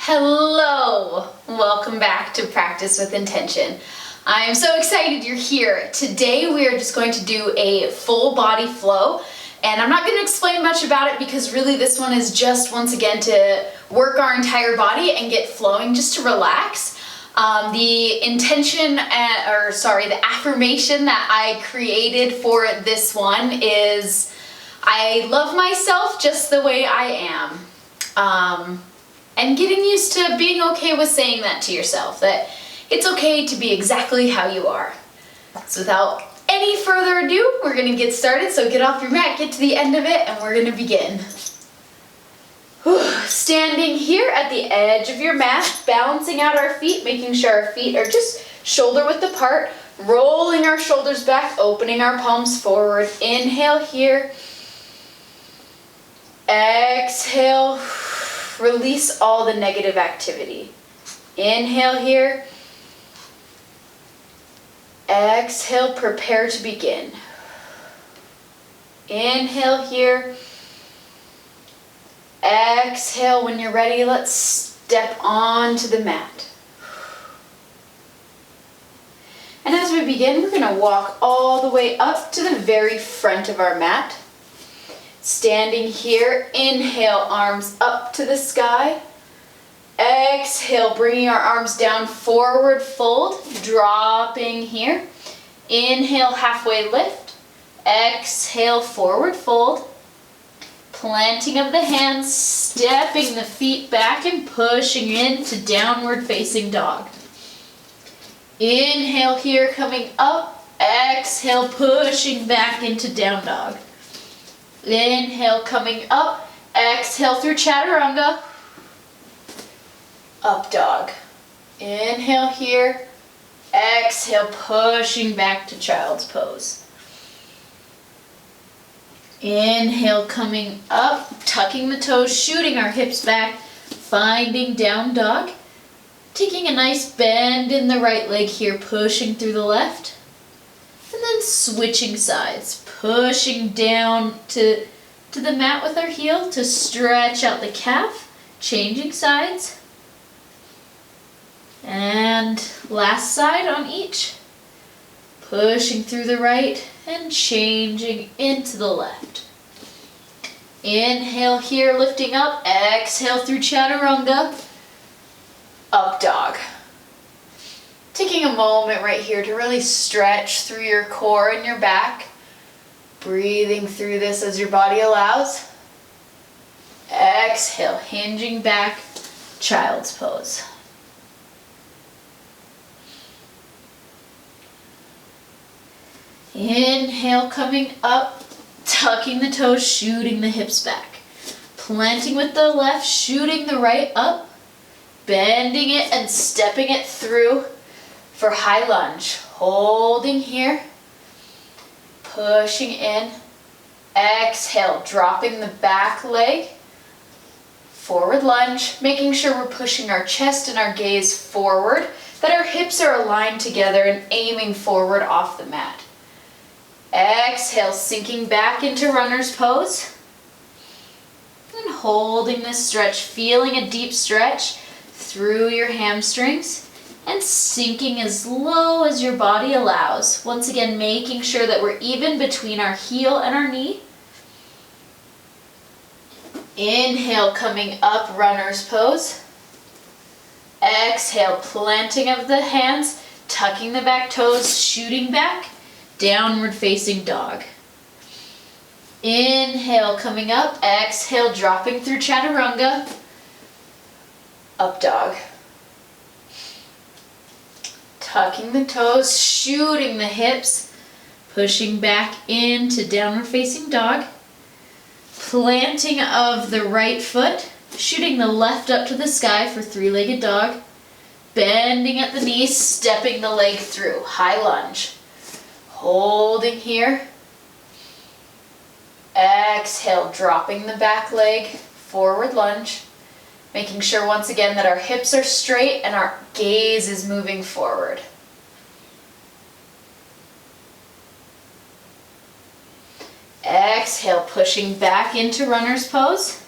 Hello! Welcome back to Practice with Intention. I'm so excited you're here. Today we are just going to do a full body flow, and I'm not going to explain much about it because really this one is just once again to work our entire body and get flowing, just to relax. The affirmation that I created for this one is, I love myself just the way I am. And getting used to being okay with saying that to yourself, that it's okay to be exactly how you are. So without any further ado, we're going to get started. So get off your mat, get to the end of it, and we're going to begin. Standing here at the edge of your mat, balancing out our feet, making sure our feet are just shoulder width apart, rolling our shoulders back, opening our palms forward. Inhale here. Exhale. Release all the negative activity. Inhale here. Exhale, prepare to begin. Inhale here. Exhale, when you're ready, let's step onto the mat. And as we begin, we're going to walk all the way up to the very front of our mat. Standing here, inhale, arms up to the sky. Exhale, bringing our arms down, forward fold, dropping here. Inhale, halfway lift. Exhale, forward fold. Planting of the hands, stepping the feet back and pushing into downward facing dog. Inhale here, coming up. Exhale, pushing back into down dog. Inhale, coming up. Exhale through chaturanga. Up dog. Inhale here. Exhale, pushing back to child's pose. Inhale, coming up, tucking the toes, shooting our hips back, finding down dog. Taking a nice bend in the right leg here, pushing through the left. And then switching sides. Pushing down to the mat with our heel to stretch out the calf, changing sides. And last side on each. Pushing through the right and changing into the left. Inhale here, lifting up. Exhale through chaturanga. Up dog. Taking a moment right here to really stretch through your core and your back. Breathing through this as your body allows. Exhale, hinging back, child's pose. Inhale, coming up, tucking the toes, shooting the hips back. Planting with the left, shooting the right up, bending it and stepping it through for high lunge. Holding here. Pushing in. Exhale, dropping the back leg. Forward lunge, making sure we're pushing our chest and our gaze forward, that our hips are aligned together and aiming forward off the mat. Exhale, sinking back into runner's pose. And holding this stretch, feeling a deep stretch through your hamstrings. And sinking as low as your body allows. Once again, making sure that we're even between our heel and our knee. Inhale, coming up, runner's pose. Exhale, planting of the hands, tucking the back toes, shooting back, downward facing dog. Inhale, coming up. Exhale, dropping through chaturanga. Up dog. Tucking the toes, shooting the hips, pushing back into downward facing dog. Planting of the right foot, shooting the left up to the sky for three-legged dog. Bending at the knees, stepping the leg through, high lunge. Holding here. Exhale, dropping the back leg, forward lunge. Making sure once again that our hips are straight and our gaze is moving forward. Exhale, pushing back into runner's pose.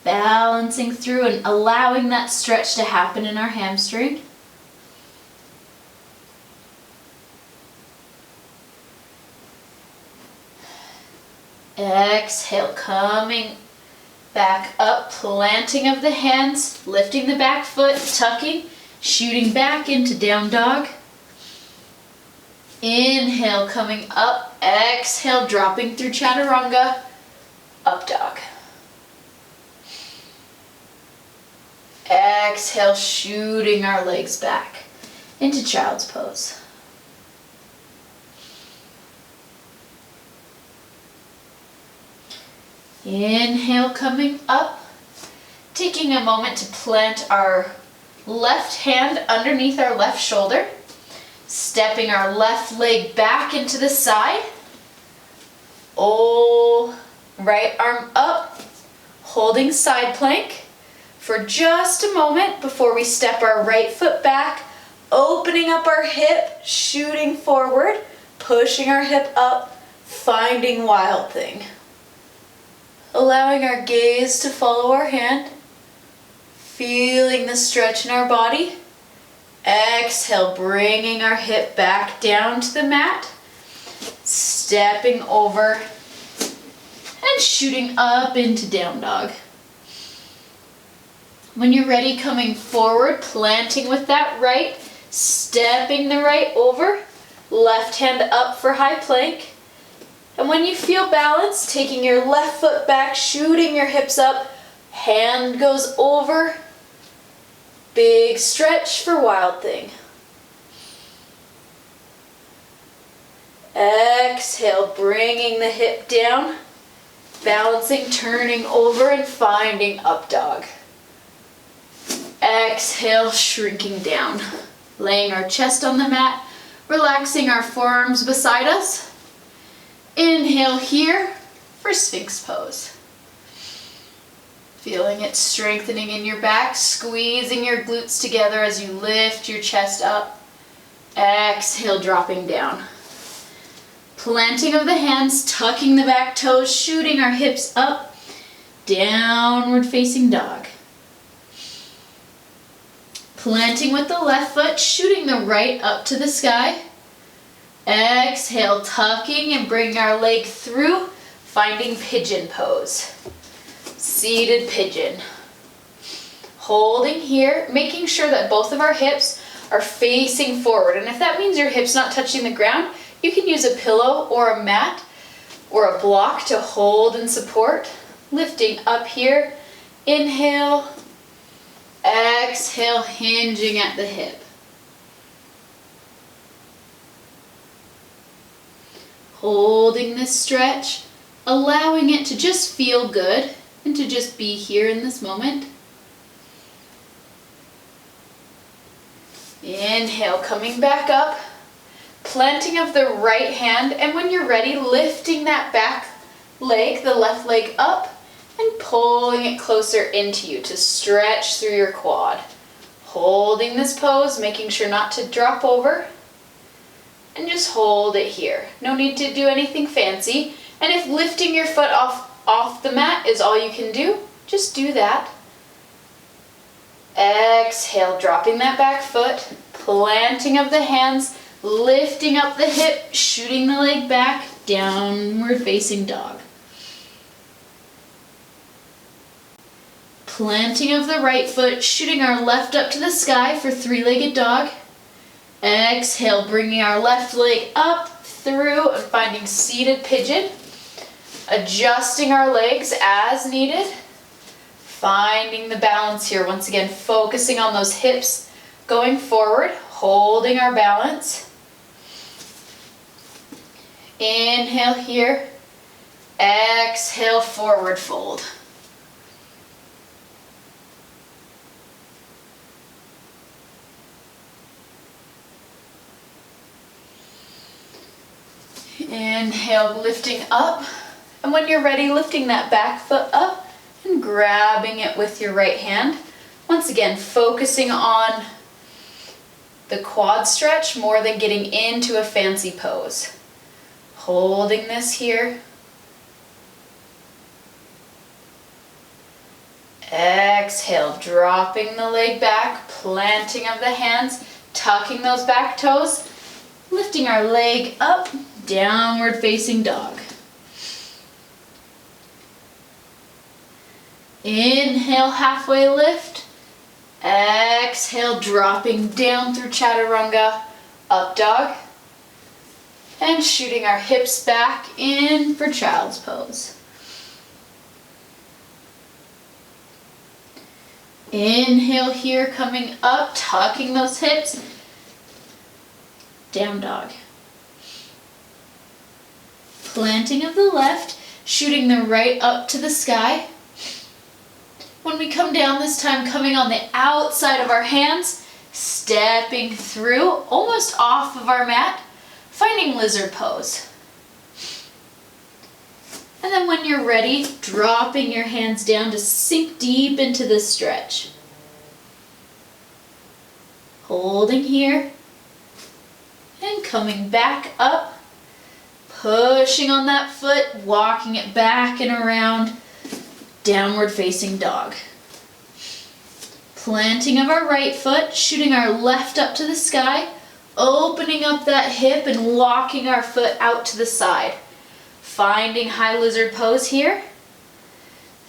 Balancing through and allowing that stretch to happen in our hamstring. Exhale, coming back up, planting of the hands, lifting the back foot, tucking, shooting back into down dog. Inhale, coming up, exhale, dropping through chaturanga, up dog. Exhale, shooting our legs back into child's pose. Inhale, coming up, taking a moment to plant our left hand underneath our left shoulder, stepping our left leg back into the side. Oh, right arm up, holding side plank for just a moment before we step our right foot back, opening up our hip, shooting forward, pushing our hip up, finding wild thing. Allowing our gaze to follow our hand, feeling the stretch in our body. Exhale, bringing our hip back down to the mat, stepping over and shooting up into down dog. When you're ready, coming forward, planting with that right, stepping the right over, left hand up for high plank. And when you feel balanced, taking your left foot back, shooting your hips up, hand goes over, big stretch for wild thing. Exhale, bringing the hip down, balancing, turning over and finding up dog. Exhale, shrinking down, laying our chest on the mat, relaxing our forearms beside us. Inhale here for Sphinx pose. Feeling it strengthening in your back, squeezing your glutes together as you lift your chest up. Exhale, dropping down. Planting of the hands, tucking the back toes, shooting our hips up, downward facing dog. Planting with the left foot, shooting the right up to the sky. Exhale, tucking and bringing our leg through, finding pigeon pose. Seated pigeon. Holding here, making sure that both of our hips are facing forward. And if that means your hips not touching the ground, you can use a pillow or a mat or a block to hold and support. Lifting up here, inhale, exhale, hinging at the hip. Holding this stretch, allowing it to just feel good and to just be here in this moment. Inhale, coming back up, planting of the right hand, and when you're ready, lifting that back leg, the left leg up, and pulling it closer into you to stretch through your quad. Holding this pose, making sure not to drop over. And just hold it here. No need to do anything fancy. And if lifting your foot off the mat is all you can do, just do that. Exhale, dropping that back foot, planting of the hands, lifting up the hip, shooting the leg back, downward facing dog. Planting of the right foot, shooting our left up to the sky for three-legged dog. Exhale, bringing our left leg up, through, and finding seated pigeon. Adjusting our legs as needed. Finding the balance here. Once again, focusing on those hips going forward, holding our balance. Inhale here. Exhale, forward fold. Inhale, lifting up, and when you're ready, lifting that back foot up and grabbing it with your right hand. Once again, focusing on the quad stretch more than getting into a fancy pose. Holding this here. Exhale, dropping the leg back, planting of the hands, tucking those back toes, lifting our leg up, downward facing dog. Inhale, halfway lift. Exhale, dropping down through chaturanga, up dog. And shooting our hips back in for child's pose. Inhale here, coming up, tucking those hips. Down dog. Planting of the left, shooting the right up to the sky. When we come down this time, coming on the outside of our hands, stepping through, almost off of our mat, finding lizard pose. And then when you're ready, dropping your hands down to sink deep into this stretch. Holding here, and coming back up, pushing on that foot, walking it back and around, downward facing dog. Planting of our right foot, shooting our left up to the sky, opening up that hip and walking our foot out to the side. Finding high lizard pose here.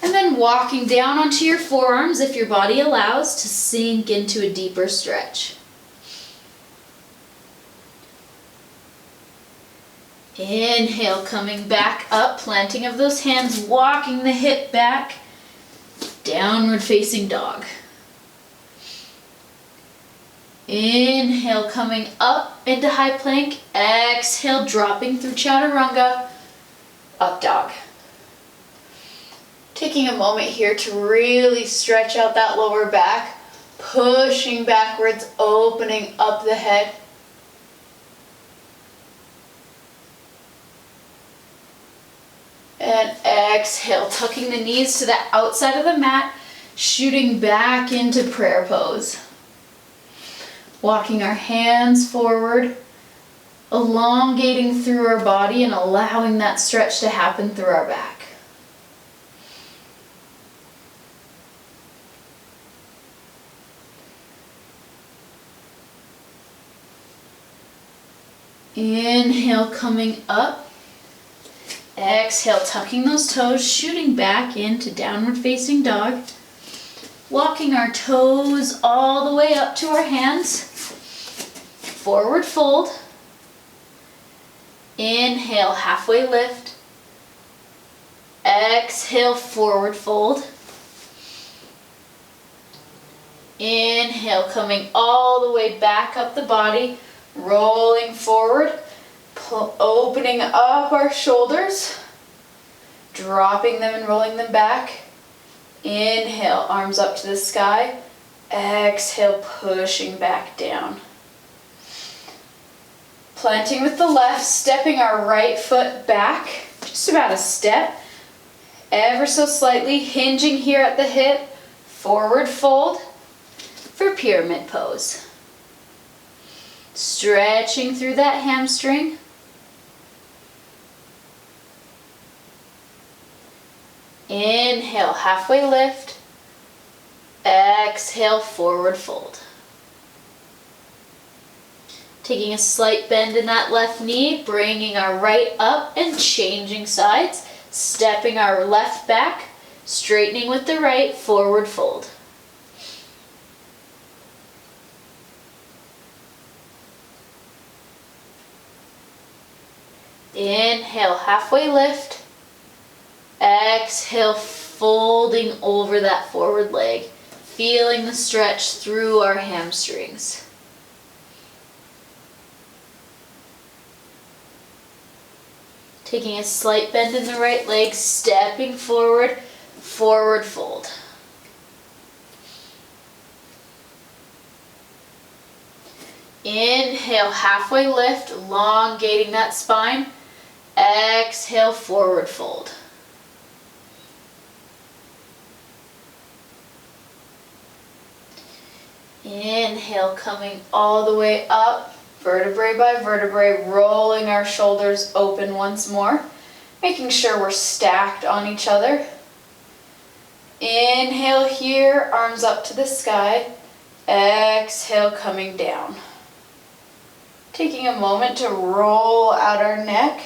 And then walking down onto your forearms if your body allows to sink into a deeper stretch. Inhale, coming back up, planting of those hands, walking the hip back, downward facing dog. Inhale, coming up into high plank, exhale, dropping through chaturanga, up dog. Taking a moment here to really stretch out that lower back, pushing backwards, opening up the head. And exhale, tucking the knees to the outside of the mat, shooting back into prayer pose. Walking our hands forward, elongating through our body and allowing that stretch to happen through our back. Inhale, coming up. Exhale, tucking those toes, shooting back into downward facing dog. Walking our toes all the way up to our hands. Forward fold. Inhale, halfway lift. Exhale, forward fold. Inhale, coming all the way back up the body, rolling forward. Opening up our shoulders, dropping them and rolling them back. Inhale, arms up to the sky. Exhale, pushing back down. Planting with the left, stepping our right foot back, just about a step, ever so slightly, hinging here at the hip, forward fold for pyramid pose. Stretching through that hamstring. Inhale, halfway lift. Exhale, forward fold. Taking a slight bend in that left knee, bringing our right up and changing sides. Stepping our left back, straightening with the right, forward fold. Inhale, halfway lift. Exhale, folding over that forward leg, feeling the stretch through our hamstrings. Taking a slight bend in the right leg, stepping forward, forward fold. Inhale, halfway lift, elongating that spine. Exhale, forward fold. Inhale, coming all the way up, vertebrae by vertebrae, rolling our shoulders open once more, making sure we're stacked on each other. Inhale here, arms up to the sky. Exhale, coming down. Taking a moment to roll out our neck.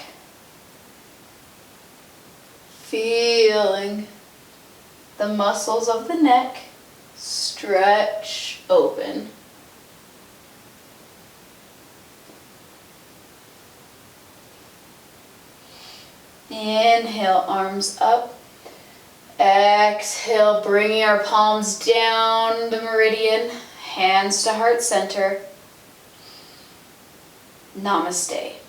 Feeling the muscles of the neck stretch open. Inhale, arms up. Exhale, bringing our palms down the meridian, hands to heart center. Namaste.